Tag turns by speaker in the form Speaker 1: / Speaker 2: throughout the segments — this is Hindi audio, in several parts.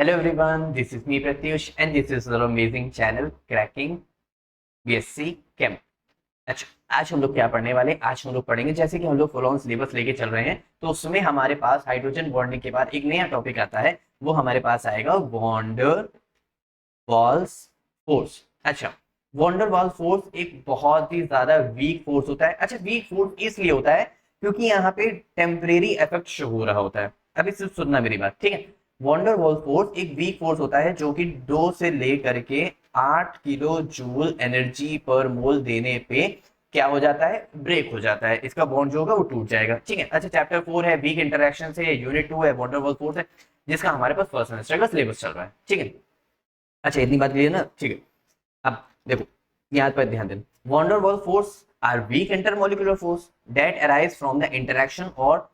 Speaker 1: Hello everyone, this is me Pratyush and this is our amazing channel Cracking BSc Chem। अच्छा, आज हम लोग क्या पढ़ने वाले? आज हम लोग पढ़ेंगे, जैसे कि हम लोग फुल ऑन सिलेबस लेके चल रहे हैं, तो उसमें हमारे पास हाइड्रोजन बॉन्डिंग के बाद एक नया टॉपिक आता है, वो हमारे पास आएगा वॉन्डर वाल्स फोर्स। अच्छा, वॉन्डर वाल्स फोर्स एक बहुत ही ज्यादा वीक फोर्स होता है। अच्छा, वीक फोर्स इसलिए होता है क्योंकि यहाँ पे टेम्परेरी इफेक्ट शो हो रहा होता है। अभी सिर्फ सुनना मेरी बात, ठीक है। वॉन्डर वाल फोर्स एक वीक फोर्स होता है जो कि 2 से लेकर के 8 किलो जूल एनर्जी पर मोल देने पे क्या हो जाता है, ब्रेक हो जाता है, इसका बॉन्ड जो होगा वो टूट जाएगा, ठीक है। अच्छा, चैप्टर 4 है वीक इंटरेक्शन से, यूनिट 2 है वॉन्डर वाल फोर्स है, जिसका हमारे पास फर्स्ट सेमेस्टर का सिलेबस चल रहा है, ठीक है। अच्छा, इतनी बात क्लियर ना, ठीक है। अब देखो, यहाँ पर ध्यान देना, van der Waals force are weak intermolecular force that arise from the interaction और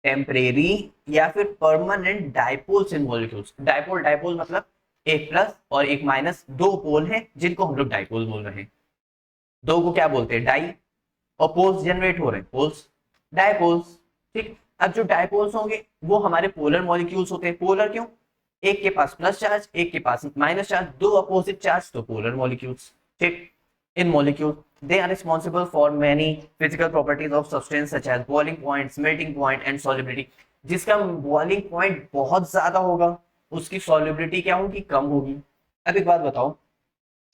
Speaker 1: टेम्परेरी या फिर permanent dipoles in molecules. Dipole, dipole मतलब एक प्लस और एक माइनस, दो पोल हैं जिनको हम लोग डायपोल बोल रहे हैं। दो को क्या बोलते हैं? डाई। और पोल्स जनरेट हो रहे हैं, पोल्स, डायपोल्स, ठीक। अब जो डायपोल्स होंगे वो हमारे पोलर मॉलिक्यूल्स होते हैं। पोलर क्यों? एक के पास प्लस चार्ज, एक के पास माइनस चार्ज, दो अपोजिट चार्ज, तो पोलर मॉलिक्यूल्स, ठीक। इन molecule they are responsible for many physical properties of substance such as boiling point, melting point and solubility। जिसका बॉइलिंग पॉइंट बहुत ज्यादा होगा, उसकी सॉल्युबिलिटी क्या होगी? कम होगी। अब एक बात बताओ,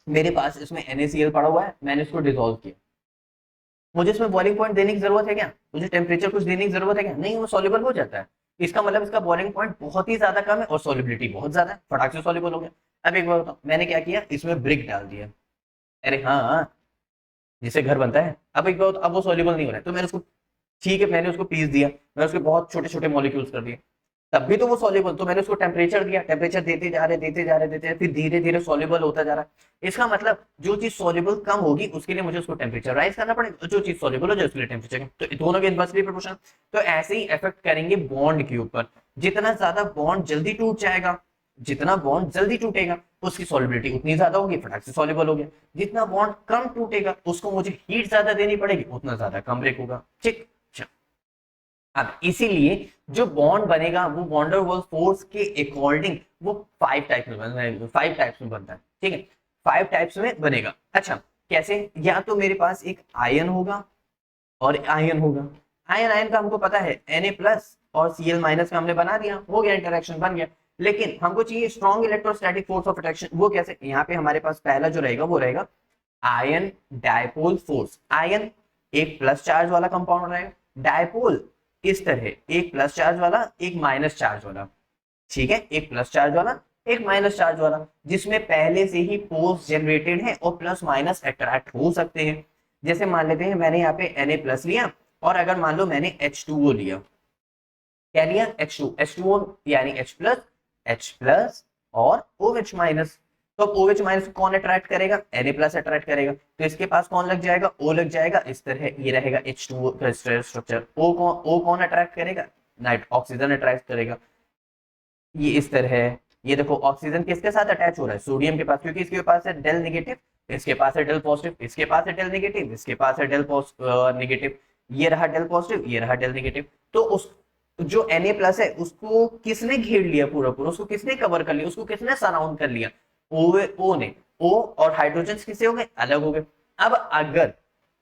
Speaker 1: मेरे पास इसमें NaCl पड़ा हुआ है, मैंने इसको डिसॉल्व किया, मुझे इसमें बॉइलिंग पॉइंट देने की जरूरत है क्या? मुझे टेम्परेचर कुछ देने की जरूरत है क्या? नहीं, वो सॉल्युबल हो जाता है। इसका मतलब इसका बॉइलिंग पॉइंट बहुत ही ज्यादा कम है और सॉल्युबिलिटी बहुत ज्यादा है, फटाक से सॉल्युबल हो गया। अब एक बार बताओ, मैंने क्या किया, इसमें ब्रिक डाल दिया। अरे हाँ, जिससे घर बनता है। अब एक बार, अब वो सॉल्युबल नहीं हो रहा है, तो मैंने उसको, ठीक है, मैंने उसको पीस दिया, मैंने उसके बहुत छोटे छोटे मॉलिक्यूल्स कर दिए, तब भी तो वो सॉल्युबल। तो मैंने उसको टेम्परेचर दिया, टेम्परेचर देते जा रहे, देते जा रहे, देते जा रहे, फिर धीरे धीरे सॉल्युबल होता जा रहा है। इसका मतलब जो चीज सॉल्युबल कम होगी उसके लिए मुझे उसको टेम्परेचर राइज करना पड़ेगा, जो चीज सॉल्युबल हो जाए उसके लिए टेम्परेचर। तो दोनों के इनवर्सली प्रोपोर्शनल। तो ऐसे ही इफेक्ट करेंगे बॉन्ड के ऊपर। जितना ज्यादा बॉन्ड जल्दी टूट जाएगा, जितना बॉन्ड जल्दी टूटेगा उसकी सॉल्युबिलिटी उतनी ज्यादा होगी, फटाक से सॉल्युबल हो गया। जितना बॉन्ड कम टूटेगा उसको मुझे हीट ज्यादा देनी पड़ेगी, उतना ज्यादा कम ब्रेक होगा, ठीक। अब इसीलिए जो बॉन्ड बनेगा वो वॉन्डर वाल फोर्स के अकॉर्डिंग वो 5 टाइप्स में बनता है, ठीक है। 5 टाइप्स में बनेगा। अच्छा, कैसे? या तो मेरे पास एक आयन होगा और आयन होगा। आयन आयन का हमको पता है, Na प्लस और Cl माइनस का हमने बना दिया, हो गया, इंटरेक्शन बन गया। लेकिन हमको चाहिए strong electrostatic force of attraction. वो कैसे? यहाँ पे हमारे पास पहला जो रहेगा वो रहेगा आयन डायपोल फोर्स। आयन एक प्लस चार्ज वाला कंपाउंड रहेगा, डायपोल इस तरह एक प्लस चार्ज वाला एक माइनस चार्ज वाला, ठीक है, एक प्लस चार्ज वाला एक माइनस चार्ज वाला, जिसमें पहले से ही पोल्स जनरेटेड है और प्लस माइनस अट्रैक्ट हो सकते हैं। जैसे मान लेते हैं मैंने यहाँ पे Na प्लस लिया और अगर मान लो मैंने H2O लिया, क्या लिया? H2O यानी H प्लस और OH माइनस। तो अब OH माइनस कौन अट्रैक्ट करेगा? Na प्लस अट्रैक्ट करेगा। तो इसके पास कौन लग जाएगा? O लग जाएगा। इस तरह ये रहेगा H2O का स्ट्रक्चर। O कौन अट्रैक्ट करेगा? नाइट ऑक्सीजन अट्रैक्ट करेगा। ये इस तरह है। ये देखो, ऑक्सीजन किसके साथ अटैच हो रहा है? सोडियम के पास, क्योंकि इसके पास है डेल नेगेटिव, इसके पास है डेल पॉजिटिव, इसके पास है डेल नेगेटिव, इसके पास है डेल नेगेटिव। ये रहा डेल पॉजिटिव, ये रहा डेल नेगेटिव। तो उस जो Na प्लस है उसको किसने घेर लिया? पूरा पूरा उसको किसने कवर कर लिया? उसको किसने सराउंड कर लिया? ओ ने। O और हाइड्रोजन किससे हो गए? अलग हो गए। अब अगर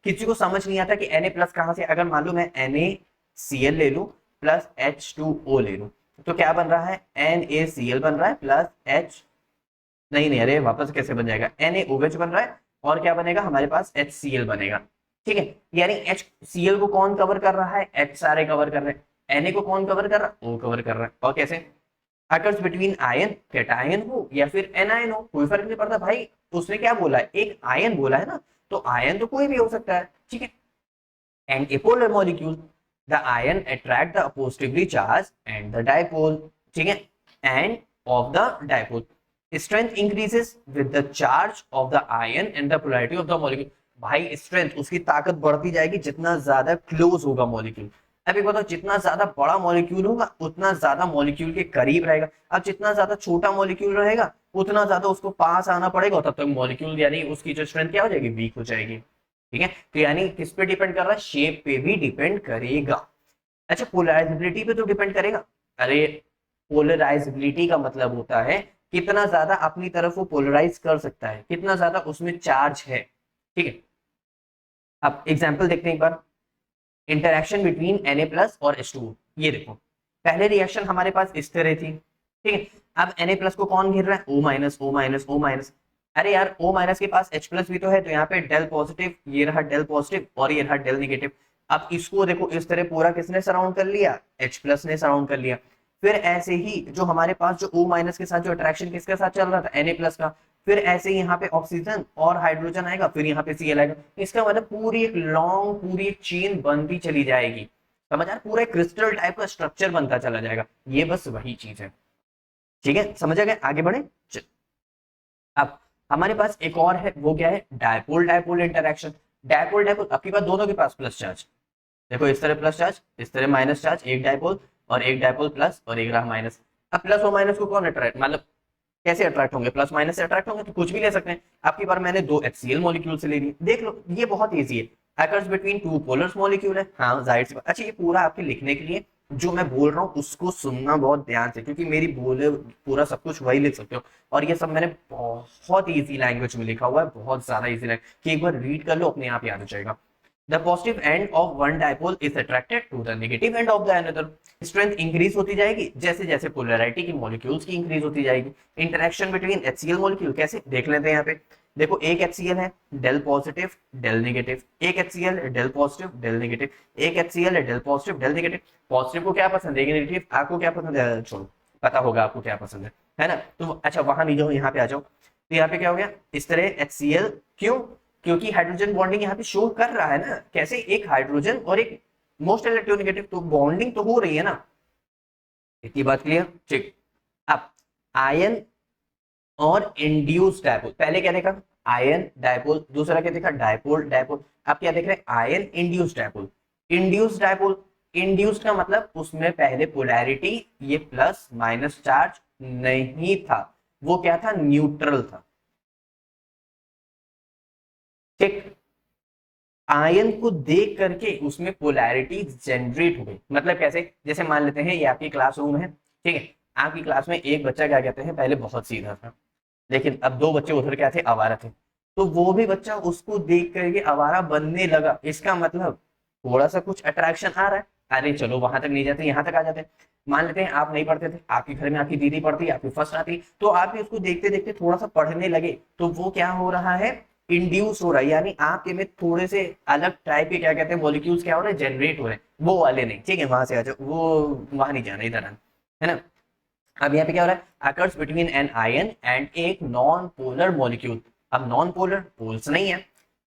Speaker 1: किसी को समझ नहीं आता कि Na प्लस कहां से, अगर मान लो मैं NaCl ले लू प्लस H2O ले लू, तो क्या बन रहा है? NaCl बन रहा है प्लस H, नहीं नहीं, अरे वापस कैसे बन जाएगा? NaOH बन रहा है और क्या बनेगा हमारे पास? HCl बनेगा, ठीक है। यानी HCl को कौन कवर कर रहा है? H सारे कवर कर रहे हैं। Na को कौन कवर कर रहा है? O कवर कर रहा है। और कैसे? अकर्स बिटवीन आयन, कैटायन हो या फिर एनायन हो, कोई फर्क नहीं पड़ता भाई। उसने क्या बोला है? एक आयन बोला है ना, तो आयन तो कोई भी हो सकता है, ठीक है। And a polar molecule, the ion attract the positively charged and the dipole, ठीक है, and of the dipole strength increases with the charge of the ion and the polarity of the molecule। भाई स्ट्रेंथ, उसकी ताकत बढ़ती जाएगी जितना ज्यादा क्लोज होगा मॉलिक्यूल। अब एक बताओ, जितना ज्यादा बड़ा मॉलिक्यूल होगा उतना ज्यादा मॉलिक्यूल के करीब रहेगा। अब जितना ज्यादा छोटा मॉलिक्यूल रहेगा उतना ज्यादा उसको पास आना पड़ेगा, तब तक मॉलिक्यूल यानी उसकी जो स्ट्रेंथ क्या हो जाएगी? वीक हो जाएगी, ठीक है। तो यानी किस पे डिपेंड कर रहा है? शेप पे भी डिपेंड करेगा। अच्छा, पोलराइजेबिलिटी पे तो डिपेंड करेगा। अरे पोलराइजेबिलिटी का मतलब होता है कितना ज्यादा अपनी तरफ वो पोलराइज कर सकता है, कितना ज्यादा उसमें चार्ज है। ठीक है, अब एग्जाम्पल देखते हैं एक बार। इंटरेक्शन बिटवीन Na प्लस और H2O। ये देखो, पहले रिएक्शन हमारे पास इस तरह थी, ठीक है। अब Na प्लस को कौन घेर रहा है? O minus, O minus, O minus. अरे यार, O माइनस के पास H प्लस भी तो है, तो यहाँ पे डेल पॉजिटिव, ये रहा डेल पॉजिटिव और ये रहा डेल नेगेटिव। अब इसको देखो, इस तरह पूरा किसने सराउंड कर लिया? H प्लस ने सराउंड कर लिया। फिर ऐसे ही जो हमारे पास जो O माइनस के साथ जो अट्रैक्शन किसके साथ चल रहा था? Na प्लस का। फिर ऐसे ही यहाँ पे ऑक्सीजन और हाइड्रोजन आएगा, फिर यहाँ पे Cl आएगा। इसका मतलब पूरी एक लॉन्ग, पूरी एक चेन बनती चली जाएगी। समझ आ रहा? पूरा एक क्रिस्टल टाइप का स्ट्रक्चर बनता चला जाएगा। ये बस वही चीज है। ठीक है, समझ आ गया? आगे बढ़े। अब हमारे पास एक और है, वो क्या है? Dipole dipole interaction. Dipole dipole, आपके पास दोनों के पास प्लस चार्ज। देखो, इस तरह प्लस चार्ज, इस तरह माइनस चार्ज, एक डायपोल और एक डायपोल प्लस और एक रहा माइनस। अब प्लस और माइनस को कौन अट्रैक्ट, मतलब कैसे अट्रैक्ट होंगे? प्लस माइनस से अट्रैक्ट होंगे, तो कुछ भी ले सकते हैं। आपकी बार मैंने दो HCl मॉलिक्यूल से ले ली, देख लो, ये बहुत इजी है। अकर्स बिटवीन टू पोलर्स मॉलिक्यूल है, हाँ जाहिर सी बात। अच्छा, ये पूरा आपके लिखने के लिए जो मैं बोल रहा हूँ उसको सुनना बहुत ध्यान से, क्योंकि मेरी बोले पूरा सब कुछ वही लिख सकते हो। और ये सब मैंने बहुत इजी लैंग्वेज में लिखा हुआ है, बहुत ज्यादा इजी लैंग्वेज, कि एक बार रीड कर लो, अपने आप याद हो जाएगा। The positive end of one dipole is attracted to the negative end of the another. Strength increase होती जाएगी जैसे जैसे पोलैरिटी की मॉलिक्यूल्स की इंक्रीज होती जाएगी। इंटरेक्शन बिटवीन HCl मॉलिक्यूल कैसे देख लेते हैं यहाँ पे। देखो, एक HCl है, डेल पॉजिटिव डेल नेगेटिव, एक HCl है, डेल पॉजिटिव डेल नेगेटिव, एक HCl है, del positive del negative. Positive को क्या पसंद है? नेगेटिव। आपको क्या पसंद है? छोड़ो, पता होगा आपको क्या पसंद है ना? तो अच्छा, वहां नहीं जाओ, यहाँ पे आ जाओ। तो यहाँ पे क्या हो गया? इस तरह HCl, क्यों? क्योंकि हाइड्रोजन बॉन्डिंग यहाँ पे शो कर रहा है ना। कैसे? एक हाइड्रोजन और एक मोस्ट इलेक्ट्रोनेगेटिव, तो बॉन्डिंग तो हो रही है ना। इतनी बात क्लियर? ठीक। अब आयन और इंड्यूस्ड डायपोल, पहले क्या देखा? आयन डायपोल, दूसरा क्या देखा? Dipole dipole. अब क्या देख रहे हैं? Ion induced dipole. Induced dipole, induced का मतलब उसमें पहले पोलैरिटी, ये प्लस माइनस चार्ज नहीं था, वो क्या था? न्यूट्रल था। ठीक। आयन को देख करके उसमें पोलैरिटी जनरेट हो गई। मतलब कैसे? जैसे मान लेते हैं ये आपकी क्लासरूम है, ठीक है। आपकी क्लास में एक बच्चा क्या कहते हैं, पहले बहुत सीधा था, लेकिन अब दो बच्चे उधर क्या थे? आवारा थे। तो वो भी बच्चा उसको देख करके आवारा बनने लगा। इसका मतलब थोड़ा सा कुछ अट्रैक्शन आ रहा है। अरे चलो, वहां तक नहीं जाते, यहाँ तक आ जाते हैं। मान लेते हैं आप नहीं पढ़ते थे, आपके घर में आपकी दीदी पढ़ती, आपकी फर्स्ट आती, तो आप भी उसको देखते देखते थोड़ा सा पढ़ने लगे, तो वो क्या हो रहा है? इंड्यूस हो रहा है, यानी आपके में थोड़े से अलग टाइप के क्या कहते हैं मॉलिक्यूल्स क्या हो रहे हैं? जनरेट हो रहे हैं। वो वाले नहीं, ठीक है, वहां से आ जाओ, वो वहां नहीं जाना, इधर आना, है ना। अब यहाँ पे क्या हो रहा है? Occurs between an ion and एक नॉन पोलर मॉलिक्यूल। अब नॉन पोलर, पोल्स नहीं है।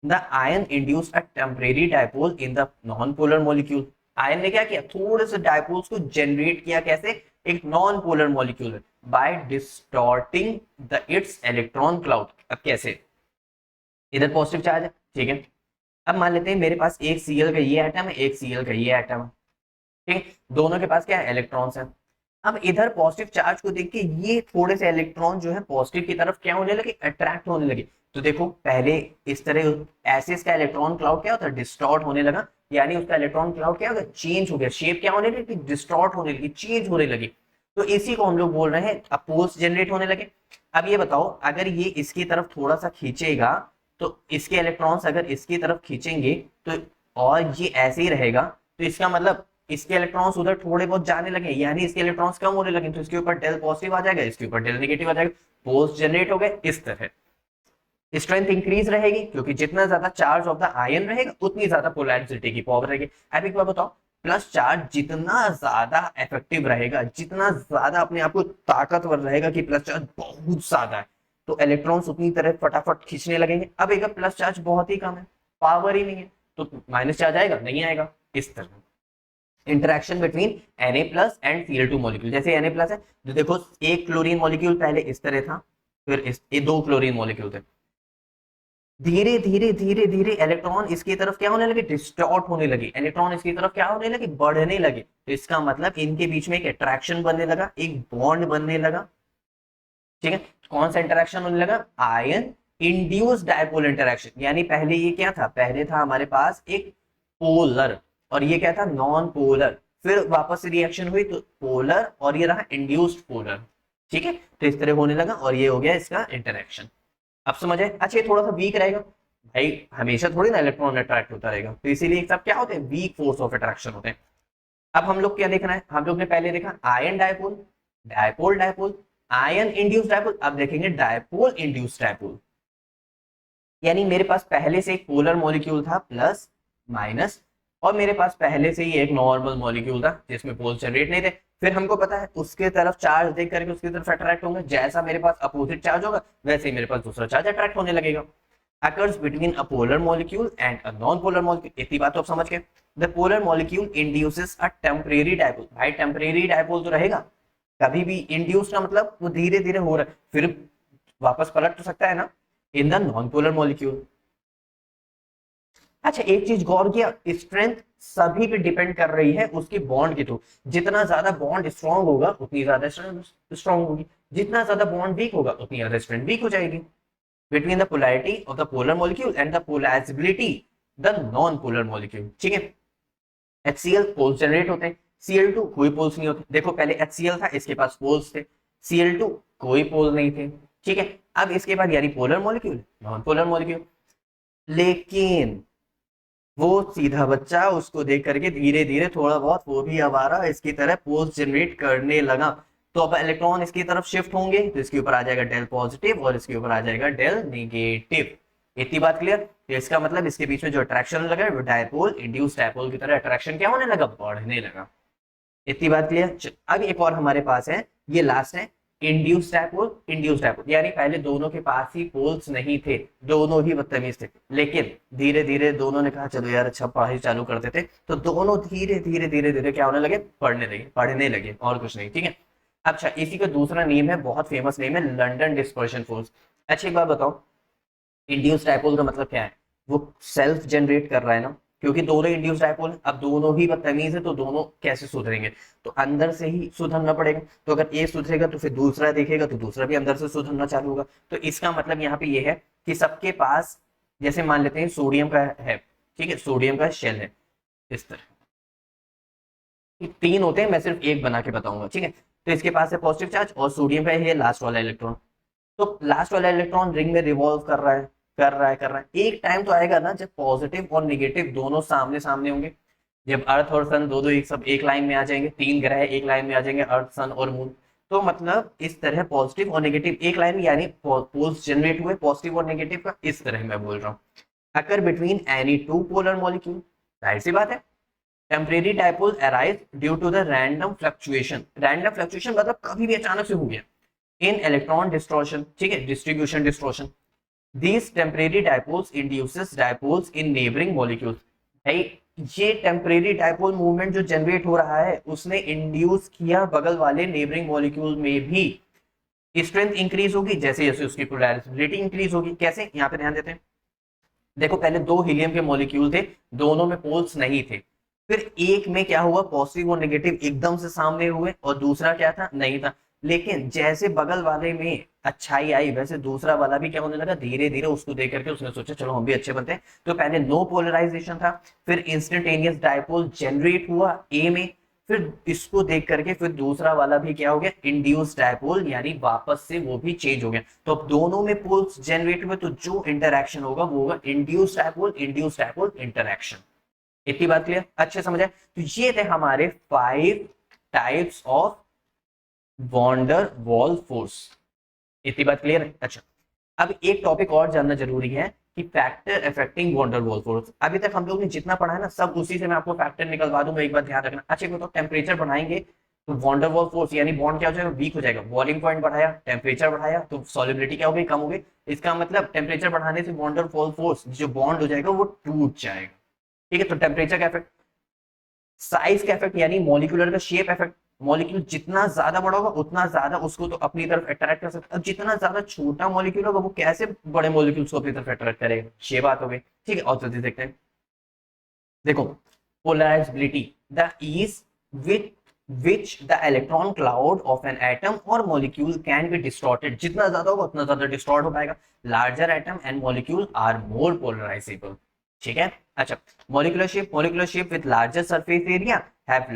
Speaker 1: The ion induce a temporary dipole in the non polar molecule. Ion ने क्या किया? थोड़े से डायपोल्स को जनरेट किया। कैसे? एक non polar molecule by distorting the it's electron cloud. अब कैसे? इधर पॉजिटिव चार्ज है, ठीक है। अब मान लेते हैं मेरे पास एक Cl का ये एटम है, एक Cl का ये एटम है, ठीक है। दोनों के पास क्या है? इलेक्ट्रॉन्स हैं। अब इधर पॉजिटिव चार्ज को देख के ये थोड़े से इलेक्ट्रॉन जो है पॉजिटिव की तरफ क्या होने लगे? अट्रैक्ट होने लगे। तो देखो, पहले इस तरह एसिड का इलेक्ट्रॉन क्लाउड क्या होता है? डिस्टॉर्ट होने लगा, यानी उसका इलेक्ट्रॉन क्लाउड क्या हो गया? चेंज हो गया, शेप क्या होने लगी? डिस्टॉर्ट होने लगी, चेंज होने लगी। तो इसी को हम लोग बोल रहे हैं अब पोल्स जनरेट होने लगे। अब ये बताओ, अगर ये इसकी तरफ थोड़ा सा खींचेगा, तो इसके इलेक्ट्रॉन्स अगर इसकी तरफ खींचेंगे तो, और ये ऐसे ही रहेगा, तो इसका मतलब इसके इलेक्ट्रॉन्स उधर थोड़े बहुत जाने लगे, यानी इसके इलेक्ट्रॉन्स कम होने लगे, तो इसके ऊपर डेल पॉजिटिव आ जाएगा, इसके ऊपर डेल नेगेटिव आ जाएगा, पोल्स जनरेट हो गए। इस तरह स्ट्रेंथ इंक्रीज रहेगी, क्योंकि जितना ज्यादा चार्ज ऑफ द आयन रहेगा उतनी ज्यादा पोलैरिटी की पावर रहेगी। अब एक बार बताओ, प्लस चार्ज जितना ज्यादा इफेक्टिव रहेगा, जितना ज्यादा अपने आप को ताकतवर रहेगा कि प्लस चार्ज बहुत ज्यादा है, तो इलेक्ट्रॉन्स उतनी तरह फटाफट खींचने लगेंगे। अब एक प्लस चार्ज बहुत ही कम है, पावर ही नहीं है, तो माइनस चार्ज आएगा? नहीं आएगा। इस तरह interaction between Na plus and Cl2 molecule. जैसे Na प्लस है, तो देखो एक क्लोरीन मॉलिक्यूल पहले इस तरह था, फिर ये दो क्लोरीन मॉलिक्यूल थे, धीरे धीरे धीरे धीरे इलेक्ट्रॉन इसकी तरफ क्या होने लगे? डिस्टॉर्ट होने लगे, इलेक्ट्रॉन इसकी तरफ क्या होने लगे? बढ़ने लगे। तो इसका मतलब इनके बीच में एक अट्रैक्शन बनने लगा, एक बॉन्ड बनने लगा, ठीक है। कौन सा इंटरेक्शन होने लगा? Ion induce dipole interaction. यानी पहले ये क्या था? पहले था हमारे पास एक पोलर, और ये क्या था? Non polar. फिर वापस से रिएक्शन हुई तो पोलर, और ये रहा इंड्यूस्ड पोलर, ठीक है। तो इस तरह होने लगा और ये हो गया इसका इंटरेक्शन। अब समझ आए। अच्छा, ये थोड़ा सा वीक रहेगा भाई, हमेशा थोड़ी ना इलेक्ट्रॉन अट्रैक्ट होता रहेगा, तो इसीलिए सब क्या होते हैं, वीक फोर्स ऑफ अट्रैक्शन होते हैं। अब हम लोग क्या देखना है, हम लोग ने पहले देखा ion dipole, dipole dipole, ion induced dipole, अब देखेंगे डायपोल इंड्यूस्ड डायपोल। यानी मेरे पास पहले से एक पोलर मॉलिक्यूल था प्लस माइनस, और मेरे पास पहले से ही एक नॉर्मल मॉलिक्यूल था जिसमें पोल्स जनरेट नहीं थे। फिर हमको पता है उसके तरफ चार्ज देख करके उसकी तरफ अट्रैक्ट होंगे, जैसा मेरे पास अपोजिट चार्ज होगा वैसे ही मेरे पास दूसरा चार्ज अट्रैक्ट होने लगेगा। occurs between a polar molecule and a non-polar molecule, इतनी बात तो आप समझ गए। The polar molecule induces a temporary dipole, भाई temporary dipole तो रहेगा, कभी भी induce का मतलब वो धीरे धीरे हो रहा है, फिर वापस पलट तो सकता है ना, in the non-polar molecule। अच्छा, एक चीज गौर किया, स्ट्रेंथ सभी पे डिपेंड कर रही है उसकी बॉन्ड के थ्रू। जितना ज्यादा बॉन्ड स्ट्रांग होगा उतनी ज्यादा स्ट्रांग होगी, जितना ज्यादा बॉन्ड वीक होगा उतनी ज्यादा स्ट्रेंथ वीक हो जाएगी। Between the polarity of the polar molecule and the polarizability the non-polar molecule, ठीक है। HCl पोल्स जनरेट होते हैं, Cl2 कोई पोल्स नहीं होते। देखो पहले HCl था, इसके पास पोल्स थे, Cl2 कोई पोल नहीं थे, ठीक है। अब इसके बाद यानी polar molecule, non polar molecule, लेकिन वो सीधा बच्चा उसको देख करके धीरे धीरे थोड़ा बहुत वो भी आवारा इसकी तरह पोल्स जनरेट करने लगा। तो अब इलेक्ट्रॉन इसकी तरफ शिफ्ट होंगे तो इसके ऊपर आ जाएगा डेल पॉजिटिव और इसके ऊपर आ जाएगा डेल नेगेटिव। इतनी बात क्लियर। तो इसका मतलब इसके बीच में जो अट्रैक्शन लगा है वो डायपोल इंड्यूस डायपोल की तरह अट्रैक्शन क्या होने लगा, बढ़ने लगा। इतनी बात क्लियर। अब एक और हमारे पास है, ये लास्ट है, इंड्यूस डायपोल। इंड्यूस डायपोल यानी पहले दोनों के पास ही पोल्स नहीं थे, दोनों ही बदतमीज थे, लेकिन धीरे धीरे दोनों ने कहा चलो यार अच्छा पढ़ाई चालू कर देते, तो दोनों धीरे धीरे धीरे धीरे क्या होने लगे, पढ़ने लगे और कुछ नहीं, ठीक है। अच्छा, इसी का दूसरा नेम है, बहुत फेमस नेम है, लंडन डिस्पर्शन फोर्स। अच्छी बात बताओ, इंड्यूस डायपोल का मतलब क्या है, वो सेल्फ जनरेट कर रहा है ना, क्योंकि दोनों इंड्यूस डायपोल है। अब दोनों ही बदतमीज है तो दोनों कैसे सुधरेंगे, तो अंदर से ही सुधरना पड़ेगा। तो अगर एक सुधरेगा तो फिर दूसरा देखेगा तो दूसरा भी अंदर से सुधरना चालू होगा। तो इसका मतलब यहाँ पे ये है कि सबके पास, जैसे मान लेते हैं सोडियम का है, ठीक है, सोडियम का शेल है इस तरह, तीन होते हैं, मैं सिर्फ एक बना के बताऊंगा, ठीक है। तो इसके पास है पॉजिटिव चार्ज और सोडियम का है लास्ट वाला इलेक्ट्रॉन। तो लास्ट वाला इलेक्ट्रॉन रिंग में रिवॉल्व कर रहा है, एक टाइम तो आएगा ना जब पॉजिटिव और नेगेटिव दोनों सामने सामने होंगे, जब अर्थ और सन दो एक सब एक लाइन में आ जाएंगे, तीन ग्रह एक लाइन में आ जाएंगे, अर्थ सन और मून। तो मतलब इस तरह पॉजिटिव और नेगेटिव एक लाइन में, यानी पोल्स जनरेट हुए पॉजिटिव और नेगेटिव का, इस तरह मैं बोल रहा हूँ। Occur between any two polar molecule, जाहिर सी बात है। Temporary dipole arise due to the random fluctuation, random fluctuation मतलब कभी भी अचानक से हो गया, इन इलेक्ट्रॉन डिस्टॉर्शन, ठीक है, distribution distortion. These temporary dipoles induces dipoles in neighboring molecules। भाई ये टेम्परेरी डायपोल मूवमेंट जो जनरेट हो रहा है उसने इंड्यूस किया बगल वाले नेबरिंग मॉलिक्यूल में भी स्ट्रेंथ इंक्रीज होगी, जैसे जैसे उसकी पोलैरिटी इंक्रीज होगी। कैसे, यहाँ पे ध्यान देते हैं। देखो पहले दो हीलियम के मॉलिक्यूल थे, दोनों में पोल्स नहीं थे, फिर एक में क्या हुआ, पॉजिटिव और नेगेटिव एकदम से सामने हुए और दूसरा क्या था, नहीं था। लेकिन जैसे बगल वाले में अच्छाई आई वैसे दूसरा वाला भी क्या होने लगा, धीरे धीरे उसको देख करके उसने सोचा चलो हम भी अच्छे बनते हैं। तो पहले नो पोलराइजेशन था, फिर इंस्टेंटेनियस डायपोल जनरेट हुआ ए में, फिर इसको देख करके फिर दूसरा वाला भी क्या हो गया, इंड्यूस डायपोल, यानी वापस से वो भी चेंज हो गया। तो अब दोनों में पोल्स जनरेट हुए तो जो इंटरैक्शन होगा वो होगा इंड्यूस डायपोल इंटरैक्शन। इतनी बात क्लियर, अच्छे समझ आए। तो ये थे हमारे 5 types of van der Waals force. इतनी बात क्लियर है। अच्छा, अब एक टॉपिक और जानना जरूरी है कि factor affecting van der Waals force. अभी तक हम लोग ने जितना पढ़ा है ना सब उसी से मैं आपको फैक्टर निकलवा दूंगा, एक बार ध्यान रखना। अच्छा, तो टेम्परेचर बढ़ाएंगे तो वॉन्डर वॉल फोर्स यानी बॉन्ड क्या हो जाएगा, वीक हो जाएगा। बॉइलिंग पॉइंट बढ़ाया, टेम्परेचर बढ़ाया तो सॉल्युबिलिटी क्या हो गई, कम हो गई। इसका मतलब टेम्परेचर बढ़ाने से वॉन्डर वॉल फोर्स जो बॉन्ड हो जाएगा वो टूट जाएगा, ठीक है। तो टेम्परेचर का इफेक्ट, साइज का इफेक्ट यानी मॉलिक्यूलर का शेप इफेक्ट, मॉलिक्यूल जितना ज्यादा बड़ा होगा उतना ज्यादा उसको तो अपनी तरफ अट्रैक्ट कर सकता है। अब जितना ज्यादा छोटा मॉलिक्यूल होगा वो कैसे बड़े मॉलिक्यूल्स को अपनी तरफ अट्रैक्ट करेगा, ये बात हो गई, ठीक है। और जल्दी देखते हैं, देखो polarisability, the is with which the electron cloud of an atom or molecule can be distorted, जितना ज्यादा होगा उतना ज्यादा डिस्टॉर्ट हो पाएगा। larger atom and molecule are more polarizable, ठीक है। अच्छा, molecular shape with larger surface area have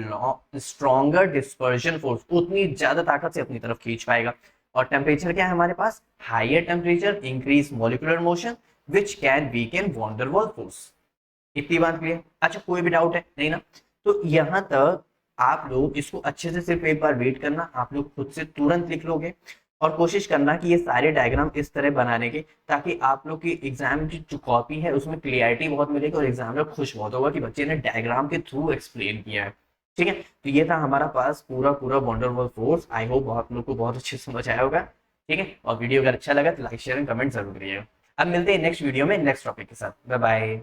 Speaker 1: stronger dispersion force, उतनी ज्यादा ताकत से अपनी तरफ खींच पाएगा। और टेम्परेचर क्या है हमारे पास, higher temperature increase molecular motion which can weaken van der Waals force. इतनी बात क्लियर। अच्छा, कोई भी डाउट है नहीं ना? तो यहां तक आप लोग इसको अच्छे से सिर्फ एक बार वेट करना, आप लोग खुद से तुरंत लिख लोगे और कोशिश करना कि ये सारे डायग्राम इस तरह बनाने के, ताकि आप लोग की एग्जाम की जो कॉपी है उसमें क्लियरिटी बहुत मिलेगी और एग्जामिनर खुश बहुत होगा कि बच्चे ने डायग्राम के थ्रू एक्सप्लेन किया है। ठीक है, तो ये था हमारा पास पूरा पूरा van der Waals force. I hope आप लोग को बहुत अच्छे से समझ आया होगा। ठीक है, और वीडियो अगर अच्छा लगा तो लाइक शेयर एंड कमेंट जरूर करिएगा। अब मिलते हैं नेक्स्ट वीडियो में नेक्स्ट टॉपिक के साथ। Bye bye.